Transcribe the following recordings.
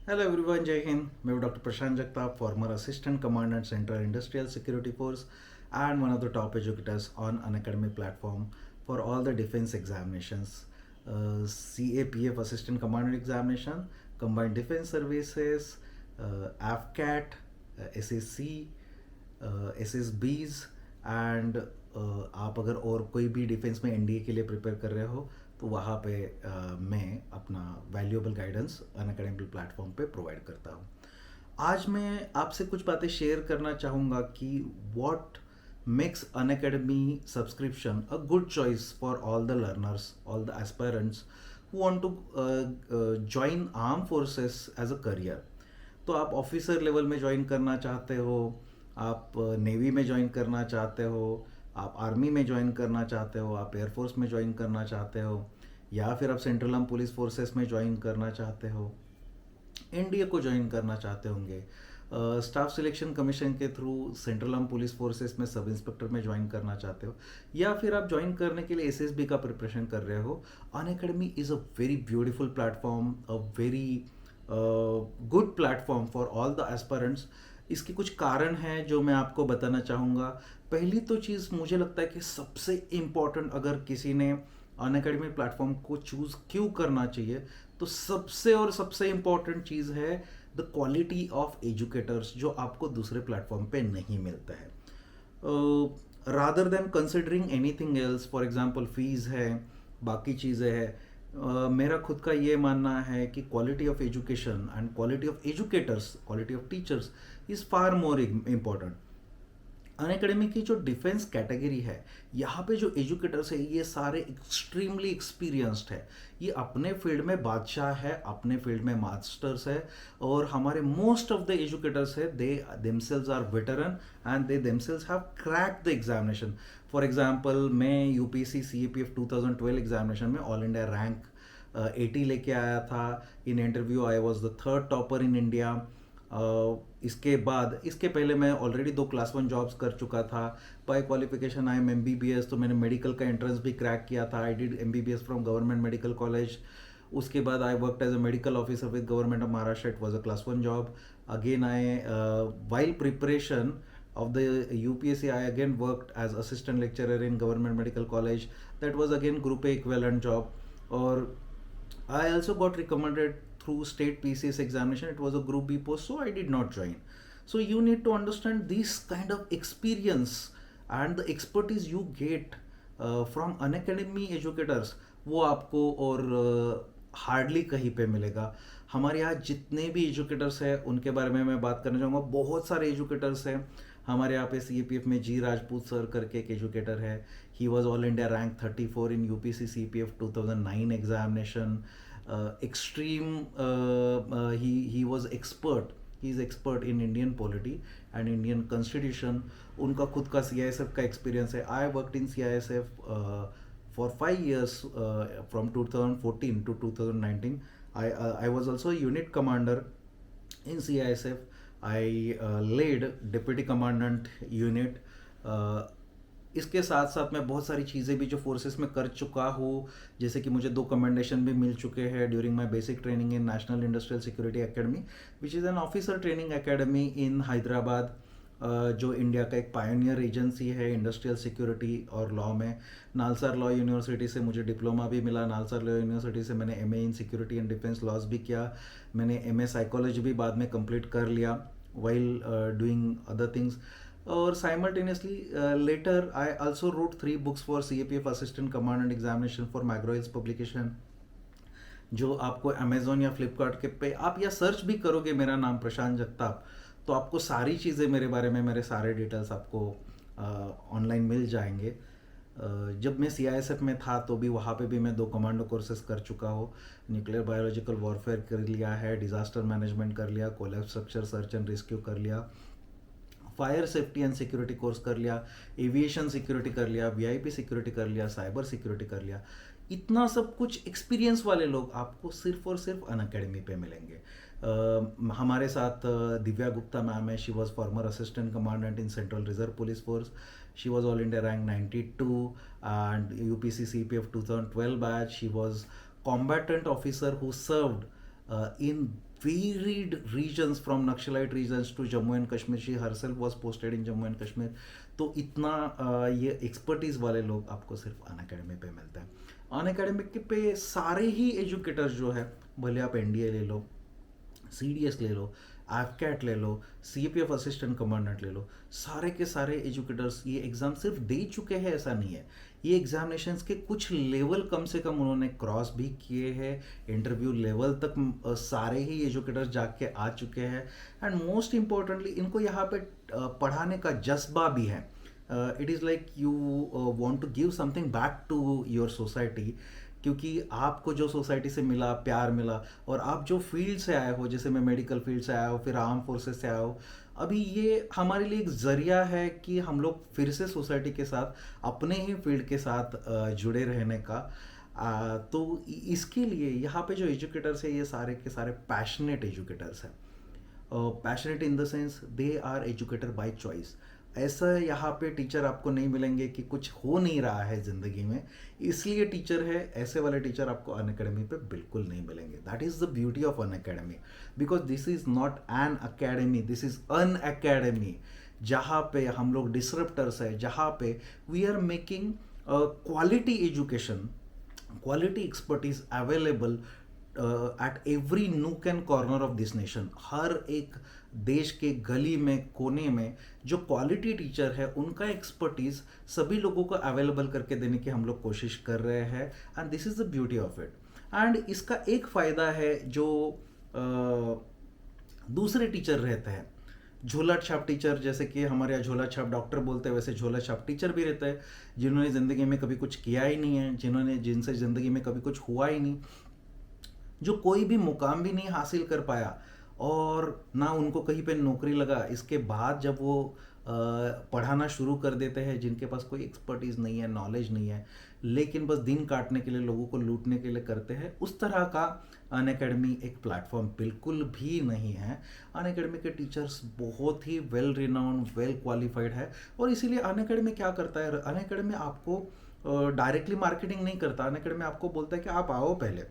Hello everyone, जय हिंद। मैं हूं doctor Prashant Jagtap, farmer assistant commandant central industrial security force and one of the top educators on Unacademy platform for all the defense examinations, CAPF Assistant Commandant Examination, Combined Defense Services, AFCAT, SSC, SSBs and आप अगर और कोई भी defence में NDA के लिए prepare कर रहे हो तो वहाँ पे मैं अपना वैल्यूएबल गाइडेंस अनअकैडमी प्लेटफॉर्म पे प्रोवाइड करता हूँ। आज मैं आपसे कुछ बातें शेयर करना चाहूँगा कि what makes Unacademy subscription a good choice for all the learners, all the aspirants who want to join armed forces as a career. तो आप ऑफिसर लेवल में ज्वाइन करना चाहते हो, आप नेवी में ज्वाइन करना चाहते हो, आप आर्मी में ज्वाइन करना चाहते हो, आप एयरफोर्स में ज्वाइन करना चाहते हो, या फिर आप सेंट्रल आर्म पुलिस फोर्सेस में ज्वाइन करना चाहते हो, एनडीए को ज्वाइन करना चाहते होंगे, स्टाफ सिलेक्शन कमीशन के through central arm police forces में सब इंस्पेक्टर में ज्वाइन करना चाहते हो, या फिर आप ज्वाइन करने के लिए एसएसबी का प्रिपरेशन कर रहे हो, Unacademy is a very beautiful platform, a very good platform for all the aspirants. इसके कुछ कारण हैं जो मैं आपको बताना चाहूँगा। पहली तो चीज़ मुझे लगता है कि सबसे इम्पॉर्टेंट, अगर किसी ने अनअकैडमी प्लेटफॉर्म को चूज़ क्यों करना चाहिए, तो सबसे इम्पॉर्टेंट चीज़ है द क्वालिटी ऑफ एजुकेटर्स, जो आपको दूसरे प्लेटफॉर्म पे नहीं मिलता है। Rather than considering anything else, for example fees है, बाकी चीज़ें हैं, मेरा खुद का ये मानना है कि quality of education and quality of educators, quality of teachers is far more important. Unacademy की जो डिफेंस कैटेगरी है, यहाँ पे जो एजुकेटर्स है ये सारे एक्सट्रीमली एक्सपीरियंस्ड है, ये अपने फील्ड में बादशाह है, अपने फील्ड में मास्टर्स है, और हमारे मोस्ट ऑफ द एजुकेटर्स है they themselves are veteran and they themselves have cracked the examination. For example मैं यूपीएससी सीएपीएफ 2012 एग्जामिनेशन में ऑल इंडिया रैंक 80 लेके आया था। In interview I was the third topper in India. इसके पहले मैं already 2 class 1 jobs कर चुका था। By qualification I am MBBS, तो मैंने मेडिकल का एंट्रेंस भी क्रैक किया था। I did MBBS from government medical college. उसके बाद I worked as a medical officer with government of Maharashtra. It was a class 1 job. Again I while preparation of the UPSC, I again worked as assistant lecturer in government medical college. That was again group A equivalent job. Or I also got recommended through state PCS examination. It was a group B post, so I did not join. So you need to understand this kind of experience and the expertise you get from Unacademy educators, वो आपको और hardly कहीं पे मिलेगा। हमारे यहाँ जितने भी एजुकेटर्स हैं उनके बारे में मैं बात करना चाहूँगा। बहुत सारे एजुकेटर्स हैं हमारे यहाँ पे। सीपीएफ में जी राजपूत सर करके एक एजुकेटर है। He was all India rank 34 in UPC CPF 2009 examination. Extreme, he was expert, he is expert in Indian polity and Indian constitution. उनका खुद का सीआईएसएफ का एक्सपीरियंस है। I worked in CISF for 5 years, from 2014 to 2019. I was also a unit commander in CISF. I led deputy commandant unit. इसके साथ साथ मैं बहुत सारी चीज़ें भी जो फोर्सेस में कर चुका हूँ, जैसे कि मुझे 2 कमेंडेशन भी मिल चुके हैं during my basic training in National Industrial Security Academy, which is an officer training academy in Hyderabad, जो इंडिया का एक पायोनियर एजेंसी है इंडस्ट्रियल सिक्योरिटी और लॉ में। नालसार लॉ यूनिवर्सिटी से मुझे डिप्लोमा भी मिला। नालसार लॉ यूनिवर्सिटी से मैंने MA in security and defence laws भी किया। मैंने एमए साइकोलॉजी भी बाद में कंप्लीट कर लिया वाइल डूइंग अदर थिंग्स। और simultaneously later I also wrote 3 books for CAPF assistant commandant examination for McGraw publication, जो आपको अमेजोन या फ्लिपकार्ट के पे आप या सर्च भी करोगे मेरा नाम प्रशांत जगताप, तो आपको सारी चीज़ें मेरे बारे में, मेरे सारे डिटेल्स आपको ऑनलाइन मिल जाएंगे। जब मैं सीआईएसएफ में था तो भी वहाँ पे भी मैं 2 कमांडो कोर्सेज कर चुका हूँ। न्यूक्लियर बायोलॉजिकल वॉरफेयर कर लिया है, डिजास्टर मैनेजमेंट कर लिया, collapse structure search and rescue कर लिया, fire safety and security course कर लिया, एविएशन सिक्योरिटी कर लिया, वीआईपी सिक्योरिटी कर लिया, साइबर सिक्योरिटी कर लिया। इतना सब कुछ एक्सपीरियंस वाले लोग आपको सिर्फ और सिर्फ अनअकैडमी पे मिलेंगे। हमारे साथ दिव्या गुप्ता मैम है। She was farmer assistant commandant in central reserve police force. She was all India rank 92 and UPC CPF 2012 batch. She was combatant officer who served in varied regions from Naxalite regions to Jammu and Kashmir. She herself was posted in Jammu and Kashmir. तो इतना ये expertise वाले लोग आपको सिर्फ Unacademy पे मिलते हैं. अनअकैडमी पे सारे ही एजुकेटर्स जो है, भले आप एनडीए ले लो, सीडीएस ले लो, एफकैट ले लो, सीएपीएफ असिस्टेंट कमांडेंट ले लो, सारे के सारे एजुकेटर्स ये एग्ज़ाम सिर्फ दे चुके हैं ऐसा नहीं है. ये एग्जामिनेशंस के कुछ लेवल कम से कम उन्होंने क्रॉस भी किए हैं, इंटरव्यू लेवल तक सारे ही एजुकेटर्स जाके आ चुके हैं. एंड मोस्ट इम्पोर्टेंटली इनको यहाँ पे पढ़ाने का जज्बा भी है. It is like you want to give something back to your society, क्योंकि आपको जो सोसाइटी से मिला, प्यार मिला, और आप जो फील्ड से आए हो, जैसे मैं मेडिकल फील्ड से आया हूँ, फिर आर्म फोर्सेस से आया हूँ, अभी ये हमारे लिए एक ज़रिया है कि हम लोग फिर से सोसाइटी के साथ, अपने ही फील्ड के साथ जुड़े रहने का. तो इसके लिए यहाँ पे जो एजुकेटर्स है ये सारे के सारे पैशनेट एजुकेटर्स हैं. Passionate in the sense they are educator by choice. ऐसा यहाँ पे टीचर आपको नहीं मिलेंगे कि कुछ हो नहीं रहा है ज़िंदगी में इसलिए टीचर है. ऐसे वाले टीचर आपको अनअकैडमी पे बिल्कुल नहीं मिलेंगे. That is the beauty of Unacademy, because this is not an academy, this is un academy, जहाँ पे हम लोग डिसरप्टर्स है, जहाँ पे we are making quality education, quality expertise available at every nook and corner of this nation. हर एक देश के गली में, कोने में जो क्वालिटी टीचर है उनका एक्सपर्टीज सभी लोगों को अवेलेबल करके देने की हम लोग कोशिश कर रहे हैं. And this is the beauty of it. And इसका एक फ़ायदा है जो दूसरे टीचर रहते हैं, झोला छाप टीचर, जैसे कि हमारे यहाँ झोला छाप डॉक्टर बोलते हैं, वैसे झोला छाप टीचर भी रहते हैं जिन्होंने ज़िंदगी में कभी कुछ किया ही नहीं है, जिनसे ज़िंदगी में कभी कुछ हुआ ही नहीं, जो कोई भी मुकाम भी नहीं हासिल कर पाया और ना उनको कहीं पे नौकरी लगा. इसके बाद जब वो पढ़ाना शुरू कर देते हैं, जिनके पास कोई एक्सपर्टीज़ नहीं है, नॉलेज नहीं है, लेकिन बस दिन काटने के लिए, लोगों को लूटने के लिए करते हैं, उस तरह का अनअकैडमी एक प्लेटफॉर्म बिल्कुल भी नहीं है. अनअकैडमी के टीचर्स बहुत ही वेल रिनाउंड, वेल क्वालिफाइड है. और इसीलिए अनअकैडमी क्या करता है, अनअकैडमी आपको डायरेक्टली मार्केटिंग नहीं करता. अनअकैडमी आपको बोलता है कि आप आओ पहले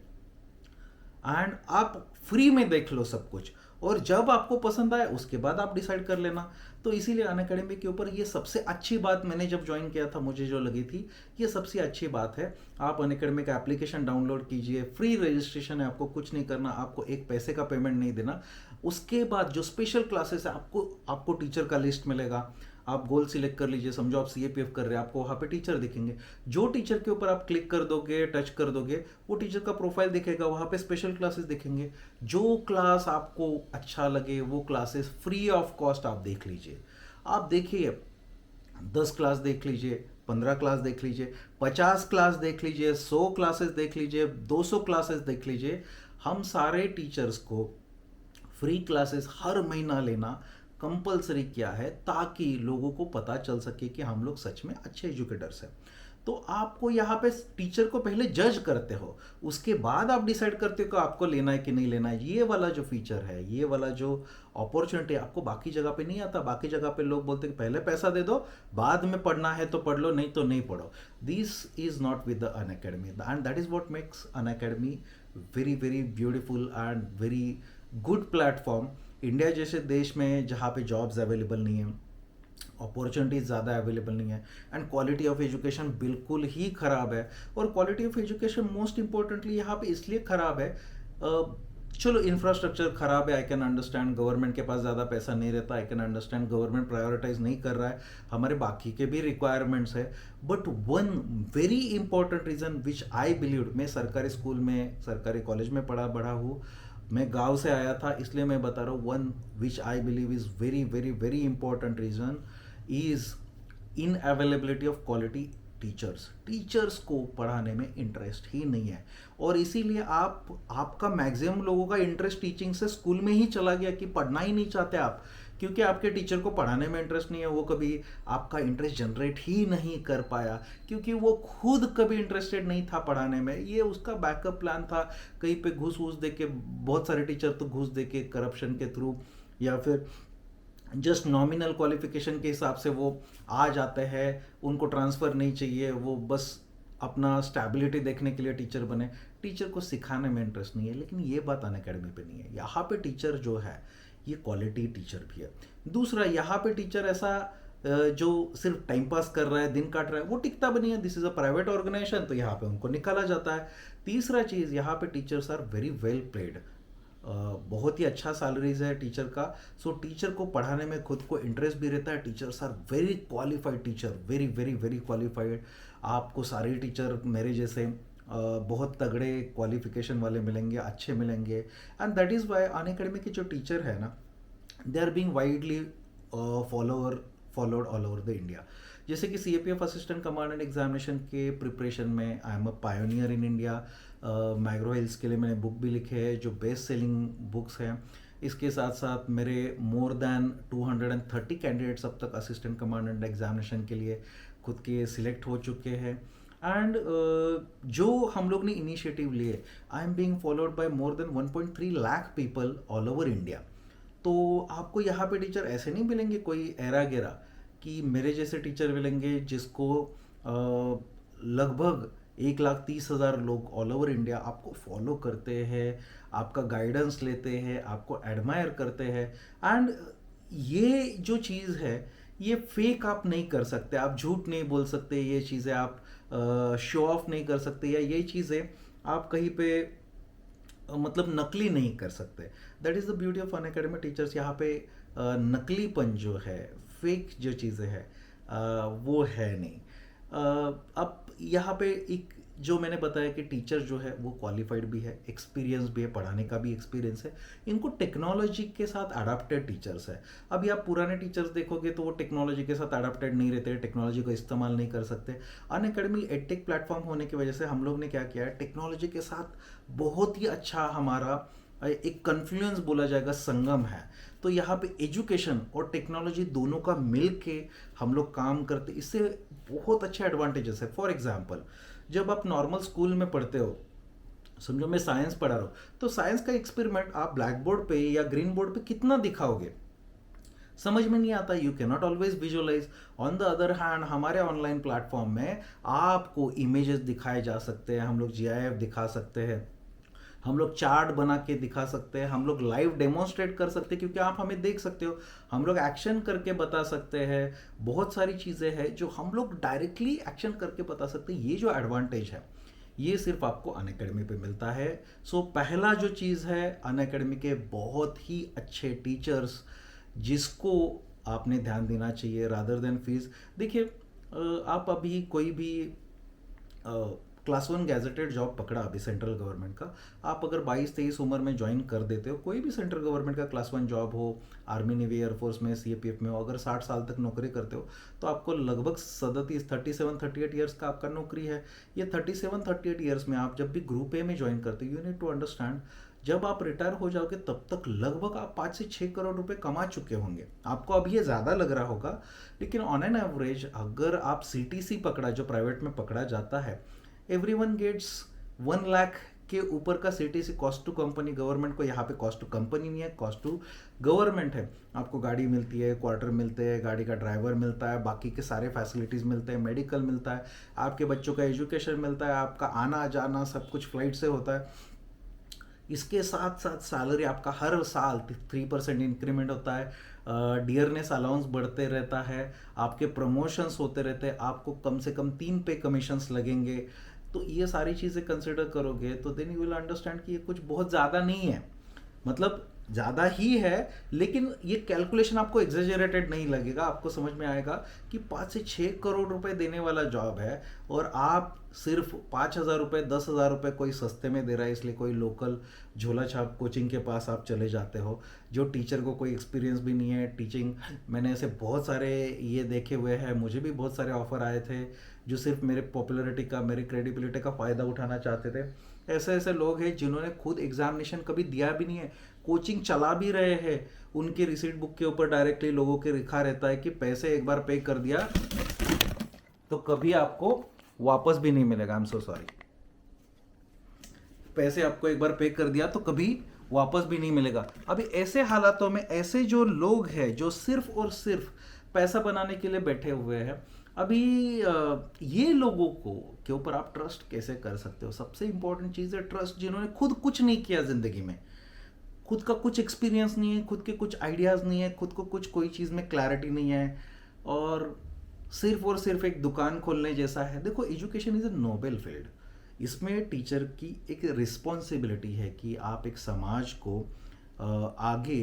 एंड आप फ्री में देख लो सब कुछ, और जब आपको पसंद आए उसके बाद आप डिसाइड कर लेना. तो इसीलिए अनअकैडमी के ऊपर ये सबसे अच्छी बात, मैंने जब ज्वाइन किया था मुझे जो लगी थी, ये सबसे अच्छी बात है. आप अनअकैडमी का एप्लीकेशन डाउनलोड कीजिए, फ्री रजिस्ट्रेशन है, आपको कुछ नहीं करना, आपको एक पैसे का पेमेंट नहीं देना. उसके बाद जो स्पेशल क्लासेस है, आपको टीचर का लिस्ट मिलेगा. आप गोल सिलेक्ट कर लीजिए, समझो आप सीएपीएफ कर रहे हैं, आपको वहाँ पे टीचर दिखेंगे. जो टीचर के ऊपर आप क्लिक कर दोगे, टच कर दोगे, वो टीचर का प्रोफाइल दिखेगा, वहाँ पे स्पेशल क्लासेस दिखेंगे. जो क्लास आपको अच्छा लगे वो क्लासेस फ्री ऑफ कॉस्ट आप देख लीजिए. आप देखिए, 10 क्लास देख लीजिए, 15 क्लास देख लीजिए, 50 क्लास देख लीजिए, 100 क्लासेस देख लीजिए, 200 क्लासेस देख लीजिए. हम सारे टीचर्स को फ्री क्लासेस हर महीना लेना कंपलसरी किया है, ताकि लोगों को पता चल सके कि हम लोग सच में अच्छे एजुकेटर्स हैं. तो आपको यहाँ पे टीचर को पहले जज करते हो, उसके बाद आप डिसाइड करते हो कि आपको लेना है कि नहीं लेना है. ये वाला जो फीचर है, ये वाला जो अपॉर्चुनिटी आपको बाकी जगह पे नहीं आता. बाकी जगह पे लोग बोलते हैं कि पहले पैसा दे दो, बाद में पढ़ना है तो पढ़ लो, नहीं तो नहीं पढ़ो. This is not with the Unacademy, and that is what makes Unacademy very very beautiful and very good platform. India जैसे देश में जहाँ पे जॉब्स अवेलेबल नहीं है, अपॉर्चुनिटीज़ ज़्यादा अवेलेबल नहीं है, एंड क्वालिटी ऑफ एजुकेशन बिल्कुल ही ख़राब है. और quality of education most importantly यहाँ पे इसलिए ख़राब है, चलो इंफ्रास्ट्रक्चर ख़राब है, आई कैन अंडरस्टैंड, गवर्नमेंट के पास ज़्यादा पैसा नहीं रहता, I can understand, government prioritise नहीं कर रहा है, हमारे बाकी के भी रिक्वायरमेंट्स है. But one very important reason which I believe, मैं सरकारी स्कूल में, सरकारी कॉलेज में बढ़ा हूँ, मैं गांव से आया था, इसलिए मैं बता रहा हूँ, one which I believe is very very very important reason is in availability of quality teachers. Teachers को पढ़ाने में इंटरेस्ट ही नहीं है, और इसीलिए आपका मैक्सिमम लोगों का इंटरेस्ट टीचिंग से स्कूल में ही चला गया कि पढ़ना ही नहीं चाहते आप, क्योंकि आपके टीचर को पढ़ाने में इंटरेस्ट नहीं है. वो कभी आपका इंटरेस्ट जनरेट ही नहीं कर पाया, क्योंकि वो खुद कभी इंटरेस्टेड नहीं था पढ़ाने में. ये उसका बैकअप प्लान था, कहीं पे घूस वूस दे के, बहुत सारे टीचर तो घूस दे के, करप्शन के थ्रू, या फिर जस्ट नॉमिनल क्वालिफिकेशन के हिसाब से वो आ जाते हैं, उनको ट्रांसफ़र नहीं चाहिए, वो बस अपना स्टेबिलिटी देखने के लिए टीचर बने। टीचर को सिखाने में इंटरेस्ट नहीं है, लेकिन ये बात अनअकैडमी पे नहीं है। यहाँ पे टीचर जो है ये क्वालिटी टीचर भी है। दूसरा, यहाँ पे टीचर ऐसा जो सिर्फ टाइम पास कर रहा है, दिन काट रहा है, वो टिकता भी नहीं है। This is a private organisation, तो यहाँ पे उनको निकाला जाता है। तीसरा चीज़, यहाँ पे teachers are very well paid. बहुत ही अच्छा सैलरीज है टीचर का। सो टीचर को पढ़ाने में खुद को इंटरेस्ट भी रहता है। Teachers are very qualified teacher, very very very qualified. आपको सारे टीचर मेरे जैसे बहुत तगड़े क्वालिफिकेशन वाले मिलेंगे, अच्छे मिलेंगे। And that is why Unacademy के जो टीचर है ना, they are being widely followed all over the India. जैसे कि CAPF असिस्टेंट कमांडेंट एग्जामिनेशन के प्रिपरेशन में I am a pioneer in India. McGraw Hills के लिए मैंने बुक भी लिखे हैं जो बेस्ट सेलिंग बुक्स हैं। इसके साथ साथ मेरे मोर देन 230 कैंडिडेट्स अब तक असिस्टेंट कमांडेंट एग्जामिनेशन के लिए खुद के सिलेक्ट हो चुके हैं। एंड जो हम लोग ने इनिशिएटिव लिए, I am being followed by more than 1.3 lakh people all over India. तो आपको यहाँ पे टीचर ऐसे नहीं मिलेंगे कोई एरा गेरा, कि मेरे जैसे टीचर मिलेंगे जिसको लगभग 1,30,000 लोग ऑल ओवर इंडिया आपको फॉलो करते हैं, आपका गाइडेंस लेते हैं, आपको एडमायर करते हैं। एंड ये जो चीज़ है ये फेक आप नहीं कर सकते, आप झूठ नहीं बोल सकते, ये चीज़ें आप शो ऑफ नहीं कर सकते, या ये चीज़ें आप कहीं पे मतलब नकली नहीं कर सकते। That is the beauty of Unacademy teachers. यहाँ पे नकलीपन जो है, फेक जो चीज़ें हैं वो है नहीं। अब यहाँ पे एक जो मैंने बताया कि टीचर जो है वो क्वालिफाइड भी है, एक्सपीरियंस भी है, पढ़ाने का भी एक्सपीरियंस है, इनको टेक्नोलॉजी के साथ अडाप्टेड टीचर्स है। अभी आप पुराने टीचर्स देखोगे तो वो टेक्नोलॉजी के साथ अडाप्टेड नहीं रहते, टेक्नोलॉजी का इस्तेमाल नहीं कर सकते। अनअकैडमी एडटेक प्लेटफॉर्म होने की वजह से हम लोग ने क्या किया है, टेक्नोलॉजी के साथ बहुत ही अच्छा हमारा एक कन्फ्लुएंस बोला जाएगा, संगम है। तो यहाँ पे एजुकेशन और टेक्नोलॉजी दोनों का मिल के हम लोग काम करते, इससे बहुत अच्छे एडवांटेजेस है। फॉर एग्जांपल, जब आप नॉर्मल स्कूल में पढ़ते हो, समझो मैं साइंस पढ़ा रहा हूँ, तो साइंस का एक्सपेरिमेंट आप ब्लैक बोर्ड पे या ग्रीन बोर्ड पे कितना दिखाओगे, समझ में नहीं आता। You can not always visualise. On the other hand हमारे ऑनलाइन प्लेटफॉर्म में आपको इमेजेस दिखाए जा सकते हैं, हम लोग GIF दिखा सकते हैं, हम लोग चार्ट बना के दिखा सकते हैं, हम लोग लाइव डेमोन्स्ट्रेट कर सकते हैं क्योंकि आप हमें देख सकते हो, हम लोग एक्शन करके बता सकते हैं। बहुत सारी चीज़ें हैं जो हम लोग डायरेक्टली एक्शन करके बता सकते हैं। ये जो एडवांटेज है ये सिर्फ आपको अनअकैडमी पे मिलता है। सो पहला जो चीज़ है, अनअकैडमी के बहुत ही अच्छे टीचर्स जिसको आपने ध्यान देना चाहिए रादर देन फीस। देखिए, आप अभी कोई भी क्लास 1 गैजेटेड जॉब पकड़ा अभी सेंट्रल गवर्नमेंट का, आप अगर 22-23 उम्र में ज्वाइन कर देते हो, कोई भी सेंट्रल गवर्नमेंट का क्लास 1 जॉब हो, आर्मी नेवी एयरफोर्स में, CAPF में हो, अगर 60 साल तक नौकरी करते हो तो आपको लगभग 37-38 ईयर्स का आपका नौकरी है। ये 37-38 ईयर्स में आप जब भी ग्रुप ए में ज्वाइन करते हो, यू नीड टू अंडरस्टैंड, जब आप रिटायर हो जाओगे तब तक लगभग आप 5 से 6 करोड़ रुपए कमा चुके होंगे। आपको अभी ये ज़्यादा लग रहा होगा, लेकिन ऑन एन एवरेज अगर आप CTC पकड़ा, जो प्राइवेट में पकड़ा जाता है, एवरीवन गेट्स 1 लाख के ऊपर का CTC cost to company. Government को यहाँ पे कॉस्ट टू कंपनी नहीं है, कॉस्ट टू गवर्नमेंट है। आपको गाड़ी मिलती है, क्वार्टर मिलते हैं, गाड़ी का ड्राइवर मिलता है, बाकी के सारे फैसिलिटीज़ मिलते हैं, मेडिकल मिलता है, आपके बच्चों का एजुकेशन मिलता है, आपका आना जाना सब कुछ फ्लाइट से होता है। इसके साथ साथ सैलरी आपका हर साल 3% इंक्रीमेंट होता है, डियरनेस अलाउंस बढ़ते रहता है, आपके प्रमोशंस होते रहते हैं, आपको कम से कम 3 पे कमीशंस लगेंगे। तो ये सारी चीज़ें कंसिडर करोगे तो देन यू विल अंडरस्टैंड कि ये कुछ बहुत ज़्यादा नहीं है, मतलब ज़्यादा ही है, लेकिन ये कैलकुलेशन आपको एग्जेजरेटेड नहीं लगेगा। आपको समझ में आएगा कि 5 से 6 करोड़ रुपए देने वाला जॉब है और आप सिर्फ 5,000 रुपये 10,000 रुपये कोई सस्ते में दे रहा है, इसलिए कोई लोकल झोला छाप कोचिंग के पास आप चले जाते हो, जो टीचर को कोई एक्सपीरियंस भी नहीं है टीचिंग। मैंने ऐसे बहुत सारे ये देखे हुए हैं, मुझे भी बहुत सारे ऑफर आए थे जो सिर्फ मेरे पॉपुलैरिटी का, मेरी क्रेडिबिलिटी का फ़ायदा उठाना चाहते थे। ऐसे ऐसे लोग हैं जिन्होंने खुद एग्जामिनेशन कभी दिया भी नहीं है, कोचिंग चला भी रहे हैं, उनके रिसीट बुक के ऊपर डायरेक्टली लोगों के लिखा रहता है कि पैसे एक बार पे कर दिया तो कभी आपको वापस भी नहीं मिलेगा। आई एम सो सॉरी, पैसे आपको एक बार पे कर दिया तो कभी वापस भी नहीं मिलेगा। अभी ऐसे हालातों में ऐसे जो लोग हैं जो सिर्फ और सिर्फ पैसा बनाने के लिए बैठे हुए हैं, अभी ये लोगों को के ऊपर आप ट्रस्ट कैसे कर सकते हो? सबसे इंपॉर्टेंट चीज़ है ट्रस्ट, जिन्होंने खुद कुछ नहीं किया ज़िंदगी में, खुद का कुछ एक्सपीरियंस नहीं है, खुद के कुछ आइडियाज़ नहीं है, खुद को कुछ कोई चीज़ में क्लैरिटी नहीं है, और सिर्फ एक दुकान खोलने जैसा है। देखो, education is a Nobel field. इसमें टीचर की एक रिस्पॉन्सिबिलिटी है कि आप एक समाज को आगे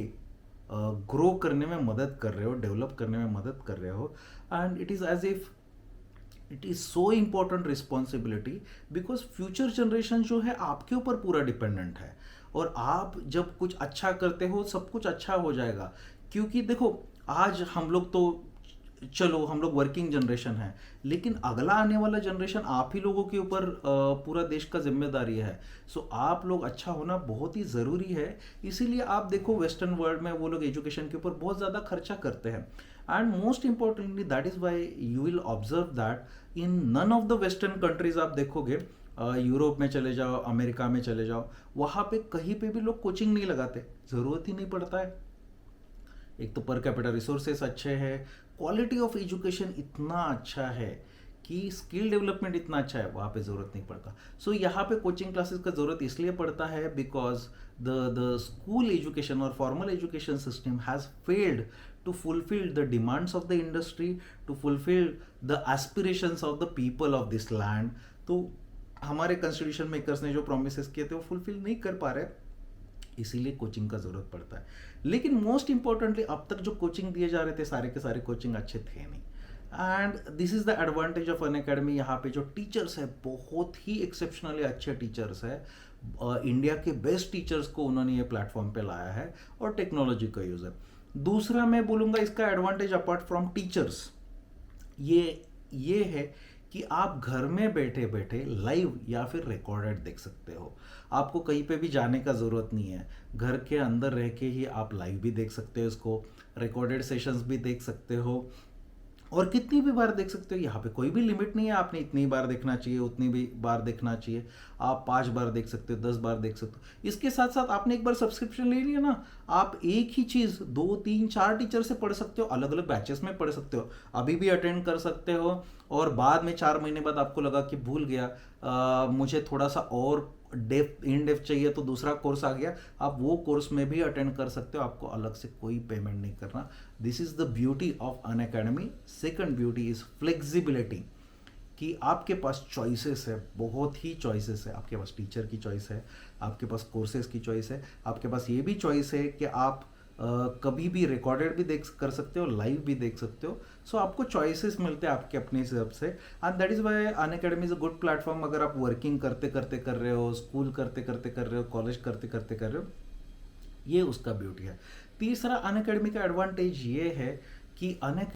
ग्रो करने में मदद कर रहे हो, डेवलप करने में मदद कर रहे हो। And it is as if it is so important responsibility, because future generation जो है आपके ऊपर पूरा डिपेंडेंट है। और आप जब कुछ अच्छा करते हो, सब कुछ अच्छा हो जाएगा। क्योंकि देखो, आज हम लोग तो, चलो हम लोग वर्किंग जनरेशन है, लेकिन अगला आने वाला जनरेशन आप ही लोगों के ऊपर पूरा देश का जिम्मेदारी है। सो आप लोग अच्छा होना बहुत ही ज़रूरी है। इसीलिए आप देखो, वेस्टर्न वर्ल्ड में वो लोग एजुकेशन के ऊपर बहुत ज़्यादा खर्चा करते हैं। And most importantly that is why you will observe that in none of the western countries आप देखोगे, यूरोप में चले जाओ, अमेरिका में चले जाओ, वहाँ पे कहीं पे भी लोग कोचिंग नहीं लगाते, ज़रूरत ही नहीं पड़ता है। एक तो पर कैपिटा रिसोर्सेस अच्छे हैं, क्वालिटी ऑफ एजुकेशन इतना अच्छा है कि स्किल डेवलपमेंट इतना अच्छा है, वहाँ पे ज़रूरत नहीं पड़ता। सो यहाँ पे कोचिंग क्लासेस का ज़रूरत इसलिए पड़ता है बिकॉज द स्कूल एजुकेशन और formal education system has failed to fulfil the demands of the industry, to fulfil the aspirations of the people of this land. तो हमारे कॉन्स्टिट्यूशन मेकर्स ने जो प्रोमिस किए थे वो फुलफिल नहीं कर पा रहे, इसीलिए कोचिंग का ज़रूरत पड़ता है। लेकिन मोस्ट इंपॉर्टेंटली, अब तक जो कोचिंग दिए जा रहे थे सारे के सारे कोचिंग अच्छे थे नहीं। And this is the advantage of an academy. यहाँ पे जो टीचर्स है, बहुत ही एक्सेप्शनली अच्छे टीचर्स है। इंडिया के बेस्ट टीचर्स को उन्होंने ये प्लेटफॉर्म पे लाया है, और टेक्नोलॉजी का यूज़ है। दूसरा मैं बोलूँगा इसका एडवांटेज अपार्ट फ्रॉम टीचर्स, ये है कि आप घर में बैठे बैठे लाइव या फिर रिकॉर्डेड देख सकते हो। आपको कहीं पे भी जाने का ज़रूरत नहीं है, घर के अंदर रह के ही आप लाइव भी देख सकते हो, इसको रिकॉर्डेड सेशंस भी देख सकते हो, और कितनी भी बार देख सकते हो। यहाँ पे कोई भी लिमिट नहीं है, आपने इतनी बार देखना चाहिए, उतनी भी बार देखना चाहिए। आप 5 बार देख सकते हो, 10 बार देख सकते हो। इसके साथ साथ आपने एक बार सब्सक्रिप्शन ले लिया ना, आप एक ही चीज़ 2 3 4 टीचर से पढ़ सकते हो, अलग अलग बैचेस में पढ़ सकते हो, अभी भी अटेंड कर सकते हो। और बाद में 4 महीने बाद आपको लगा कि भूल गया, मुझे थोड़ा सा और डेप्थ इन डेप्थ चाहिए, तो दूसरा कोर्स आ गया, आप वो कोर्स में भी अटेंड कर सकते हो, आपको अलग से कोई पेमेंट नहीं करना। This is the beauty of an academy. Second beauty is flexibility, कि आपके पास चॉइसेस है, बहुत ही चॉइसेस है। आपके पास टीचर की चॉइस है, आपके पास कोर्सेज की चॉइस है, आपके पास ये भी चॉइस है कि आप कभी भी रिकॉर्डेड भी देख कर सकते हो, लाइव भी देख सकते हो। सो आपको चॉइसेस मिलते हैं आपके अपने हिसाब से। And that is why Unacademy is a good platform. अगर आप वर्किंग करते करते कर रहे हो, स्कूल करते करते कर रहे हो, कॉलेज करते करते कर रहे हो, ये उसका ब्यूटी है। तीसरा, अन अकेडमी का एडवांटेज ये है कि अन